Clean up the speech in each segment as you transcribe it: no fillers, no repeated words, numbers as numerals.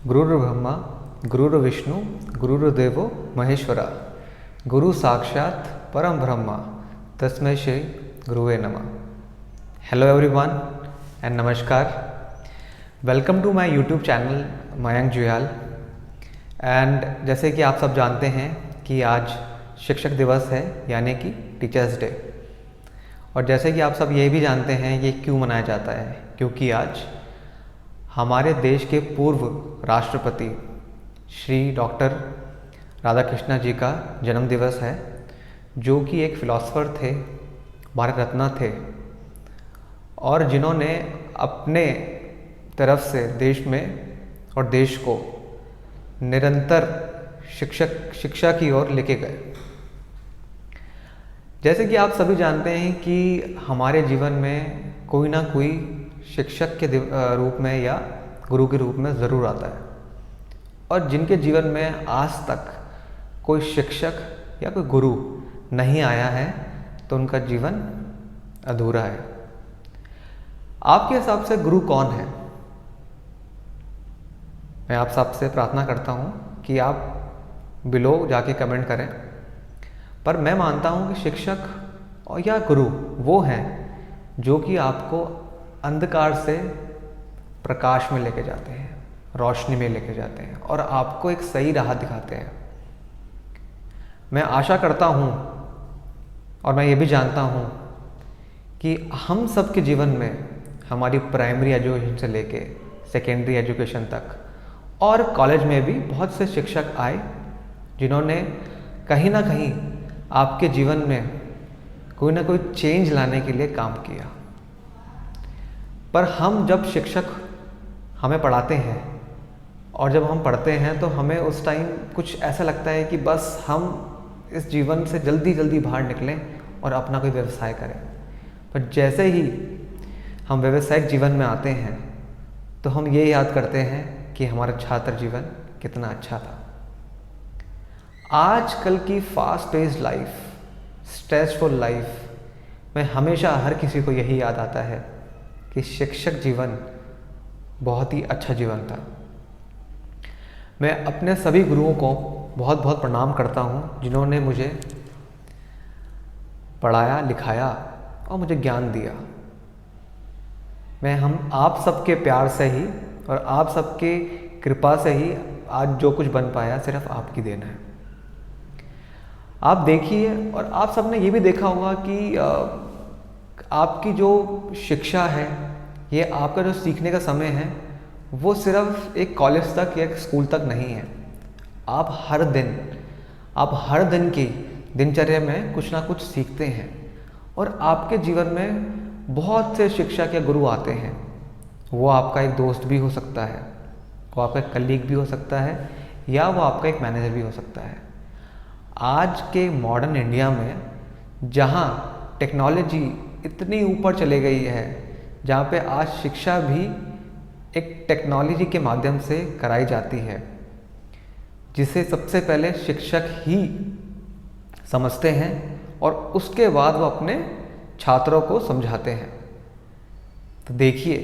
गुरुर्ब्रह्मा गुरुर्विष्णु गुरुर्देवो महेश्वरा गुरु साक्षात परम ब्रह्मा तस्मै श्री गुरुवे नमः। हेलो एवरीवन एंड नमस्कार। Welcome to my YouTube channel Mayank Juyal. And जैसे कि आप सब जानते हैं कि आज शिक्षक दिवस है यानी कि टीचर्स डे। और जैसे कि आप सब ये भी जानते हैं ये क्यों मनाया जाता है, क्योंकि आज हमारे देश के पूर्व राष्ट्रपति श्री डॉक्टर राधाकृष्ण जी का जन्म दिवस है, जो कि एक फिलोसोफर थे, भारत रत्न थे और जिन्होंने अपने तरफ से देश में और देश को निरंतर शिक्षा की ओर लेके गए। जैसे कि आप सभी जानते हैं कि हमारे जीवन में कोई ना कोई शिक्षक के रूप में या गुरु के रूप में ज़रूर आता है, और जिनके जीवन में आज तक कोई शिक्षक या कोई गुरु नहीं आया है तो उनका जीवन अधूरा है। आपके हिसाब से गुरु कौन है? मैं आप सबसे प्रार्थना करता हूँ कि आप बिलो जाके कमेंट करें, पर मैं मानता हूँ कि शिक्षक और या गुरु वो हैं जो कि आपको अंधकार से प्रकाश में लेके जाते हैं, रोशनी में लेके जाते हैं और आपको एक सही राह दिखाते हैं। मैं आशा करता हूँ और मैं ये भी जानता हूँ कि हम सब के जीवन में हमारी प्राइमरी एजुकेशन से लेके सेकेंडरी एजुकेशन तक और कॉलेज में भी बहुत से शिक्षक आए जिन्होंने कहीं ना कहीं आपके जीवन में कोई ना कोई चेंज लाने के लिए काम किया। पर हम जब शिक्षक हमें पढ़ाते हैं और जब हम पढ़ते हैं तो हमें उस टाइम कुछ ऐसा लगता है कि बस हम इस जीवन से जल्दी जल्दी बाहर निकलें और अपना कोई व्यवसाय करें। पर जैसे ही हम व्यावसायिक जीवन में आते हैं तो हम ये याद करते हैं कि हमारा छात्र जीवन कितना अच्छा था। आजकल की fast paced life, stressful life में हमेशा हर किसी को यही याद आता है कि शिक्षक जीवन बहुत ही अच्छा जीवन था। मैं अपने सभी गुरुओं को बहुत बहुत प्रणाम करता हूँ जिन्होंने मुझे पढ़ाया, लिखाया और मुझे ज्ञान दिया। हम आप सबके प्यार से ही और आप सबके कृपा से ही आज जो कुछ बन पाया सिर्फ आपकी देन है। आप देखिए और आप सबने ये भी देखा होगा कि आपकी जो शिक्षा है, ये आपका जो सीखने का समय है वो सिर्फ एक कॉलेज तक या एक स्कूल तक नहीं है। आप हर दिन की दिनचर्या में कुछ ना कुछ सीखते हैं और आपके जीवन में बहुत से शिक्षा के गुरु आते हैं। वो आपका एक दोस्त भी हो सकता है, वो आपका एक कलीग भी हो सकता है या वो आपका एक मैनेजर भी हो सकता है। आज के मॉडर्न इंडिया में जहाँ टेक्नोलॉजी इतनी ऊपर चले गई है, जहाँ पे आज शिक्षा भी एक टेक्नोलॉजी के माध्यम से कराई जाती है, जिसे सबसे पहले शिक्षक ही समझते हैं और उसके बाद वो अपने छात्रों को समझाते हैं। तो देखिए,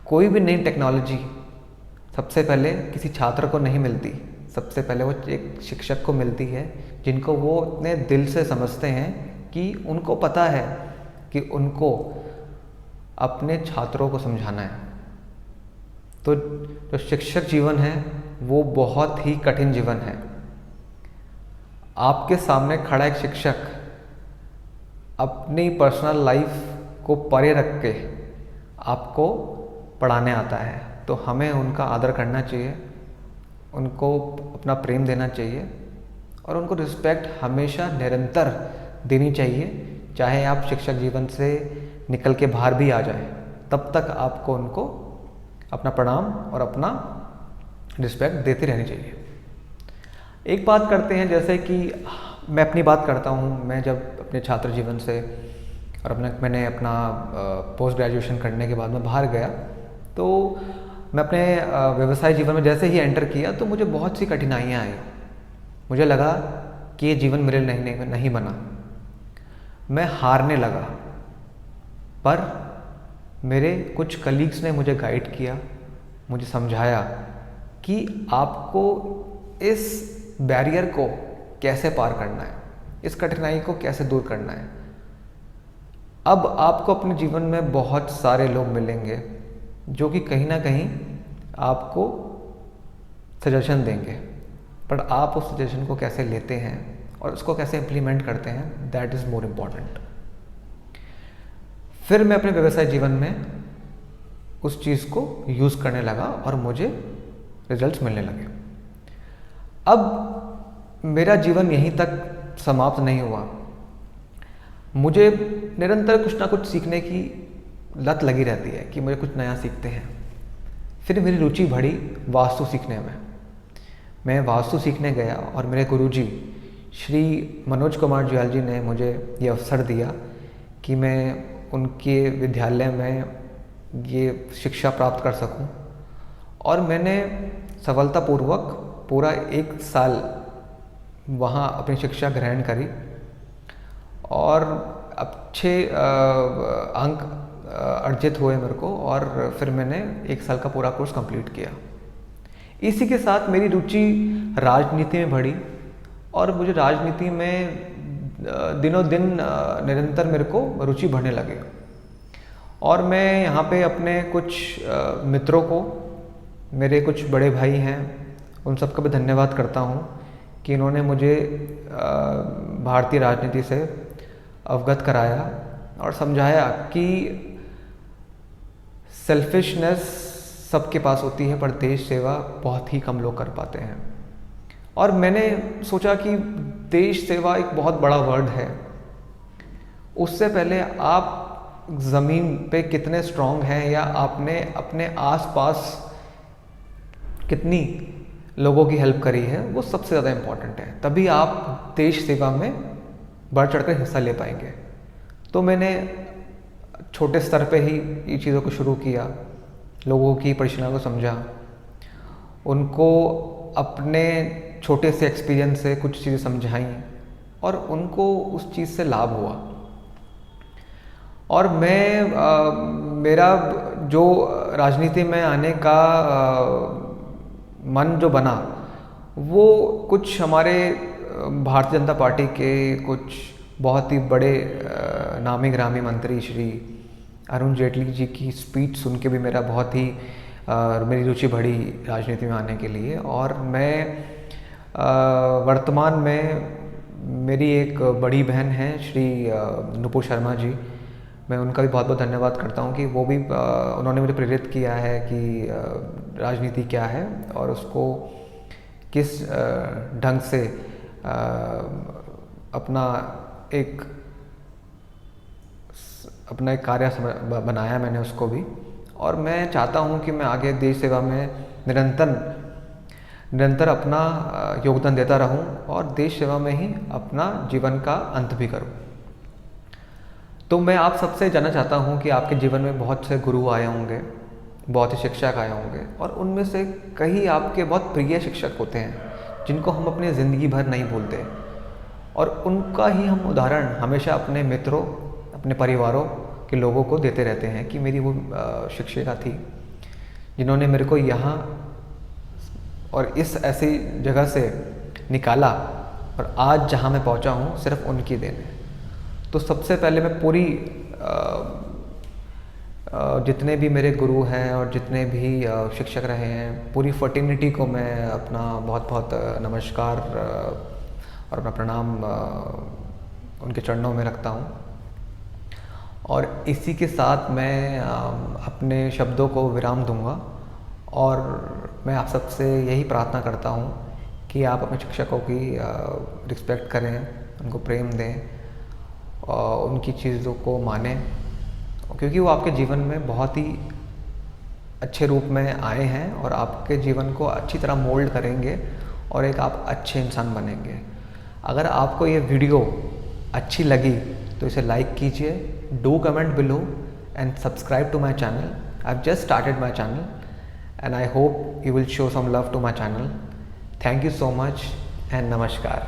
कोई भी नई टेक्नोलॉजी सबसे पहले किसी छात्र को नहीं मिलती, सबसे पहले वो एक शिक्षक को मिलती है, जिनको वो अपने दिल से समझते हैं कि उनको पता है कि उनको अपने छात्रों को समझाना है। तो जो शिक्षक जीवन है वो बहुत ही कठिन जीवन है। आपके सामने खड़ा एक शिक्षक अपनी पर्सनल लाइफ को परे रख के आपको पढ़ाने आता है, तो हमें उनका आदर करना चाहिए, उनको अपना प्रेम देना चाहिए और उनको रिस्पेक्ट हमेशा निरंतर देनी चाहिए। चाहे आप शिक्षक जीवन से निकल के बाहर भी आ जाए, तब तक आपको उनको अपना प्रणाम और अपना रिस्पेक्ट देते रहनी चाहिए। एक बात करते हैं, जैसे कि मैं अपनी बात करता हूँ। मैं जब अपने छात्र जीवन से और मैंने अपना पोस्ट ग्रेजुएशन करने के बाद में बाहर गया, तो मैं अपने व्यवसाय जीवन में जैसे ही एंटर किया तो मुझे बहुत सी कठिनाइयाँ आई। मुझे लगा कि ये जीवन मेरे लिए नहीं बना। मैं हारने लगा, पर मेरे कुछ कलीग्स ने मुझे गाइड किया, मुझे समझाया कि आपको इस बैरियर को कैसे पार करना है, इस कठिनाई को कैसे दूर करना है। अब आपको अपने जीवन में बहुत सारे लोग मिलेंगे जो कि कहीं ना कहीं आपको सजेशन देंगे, पर आप उस सजेशन को कैसे लेते हैं और उसको कैसे इम्प्लीमेंट करते हैं, दैट इज़ मोर इम्पॉर्टेंट। फिर मैं अपने व्यवसाय जीवन में उस चीज़ को यूज़ करने लगा और मुझे रिजल्ट्स मिलने लगे। अब मेरा जीवन यहीं तक समाप्त नहीं हुआ, मुझे निरंतर कुछ ना कुछ सीखने की लत लगी रहती है कि मुझे कुछ नया सीखते हैं। फिर मेरी रुचि बढ़ी वास्तु सीखने में। मैं वास्तु सीखने गया और मेरे गुरुजी श्री मनोज कुमार ज्वाल जी ने मुझे ये अवसर दिया कि मैं उनके विद्यालय में ये शिक्षा प्राप्त कर सकूं, और मैंने सफलतापूर्वक पूरा 1 साल वहाँ अपनी शिक्षा ग्रहण करी और अच्छे अंक अर्जित हुए मेरे को, और फिर मैंने 1 साल का पूरा कोर्स कंप्लीट किया। इसी के साथ मेरी रुचि राजनीति में बढ़ी और मुझे राजनीति में दिनों दिन निरंतर मेरे को रुचि बढ़ने लगे। और मैं यहाँ पे अपने कुछ मित्रों को, मेरे कुछ बड़े भाई हैं, उन सबका भी धन्यवाद करता हूँ कि इन्होंने मुझे भारतीय राजनीति से अवगत कराया और समझाया कि सेल्फिशनेस सबके पास होती है पर देश सेवा बहुत ही कम लोग कर पाते हैं। और मैंने सोचा कि देश सेवा एक बहुत बड़ा वर्ड है, उससे पहले आप ज़मीन पे कितने स्ट्रांग हैं या आपने अपने आसपास कितनी लोगों की हेल्प करी है, वो सबसे ज़्यादा इम्पॉर्टेंट है। तभी आप देश सेवा में बढ़ चढ़कर हिस्सा ले पाएंगे। तो मैंने छोटे स्तर पे ही ये चीज़ों को शुरू किया, लोगों की परेशानियों को समझा, उनको अपने छोटे से एक्सपीरियंस से कुछ चीज़ें समझाई और उनको उस चीज़ से लाभ हुआ। और मेरा जो राजनीति में आने का मन जो बना, वो कुछ हमारे भारतीय जनता पार्टी के कुछ बहुत ही बड़े नामी ग्रामी मंत्री श्री अरुण जेटली जी की स्पीच सुन के भी मेरा बहुत ही मेरी रुचि बढ़ी राजनीति में आने के लिए। और मैं वर्तमान में मेरी एक बड़ी बहन हैं श्री नुपुर शर्मा जी, मैं उनका भी बहुत बहुत धन्यवाद करता हूँ कि वो भी उन्होंने मुझे प्रेरित किया है कि राजनीति क्या है और उसको किस ढंग से अपना एक कार्य बनाया मैंने उसको भी। और मैं चाहता हूँ कि मैं आगे देश सेवा में निरंतर अपना योगदान देता रहूँ और देश सेवा में ही अपना जीवन का अंत भी करूँ। तो मैं आप सबसे जानना चाहता हूँ कि आपके जीवन में बहुत से गुरु आए होंगे, बहुत ही शिक्षक आए होंगे, और उनमें से कई आपके बहुत प्रिय शिक्षक होते हैं जिनको हम अपनी ज़िंदगी भर नहीं भूलते, और उनका ही हम उदाहरण हमेशा अपने मित्रों, अपने परिवारों के लोगों को देते रहते हैं कि मेरी वो शिक्षिका थी जिन्होंने मेरे को यहाँ और इस ऐसी जगह से निकाला, और आज जहाँ मैं पहुँचा हूँ सिर्फ उनकी देन है। तो सबसे पहले मैं पूरी जितने भी मेरे गुरु हैं और जितने भी शिक्षक रहे हैं, पूरी फर्टिनिटी को मैं अपना बहुत बहुत नमस्कार और अपना प्रणाम उनके चरणों में रखता हूँ। और इसी के साथ मैं अपने शब्दों को विराम दूंगा, और मैं आप सबसे यही प्रार्थना करता हूँ कि आप अपने शिक्षकों की रिस्पेक्ट करें, उनको प्रेम दें और उनकी चीज़ों को मानें, क्योंकि वो आपके जीवन में बहुत ही अच्छे रूप में आए हैं और आपके जीवन को अच्छी तरह मोल्ड करेंगे और एक आप अच्छे इंसान बनेंगे। अगर आपको ये वीडियो अच्छी लगी तो इसे लाइक कीजिए, do comment below and subscribe to my channel. I have just started my channel and I hope you will show some love to my channel. Thank you so much and namaskar.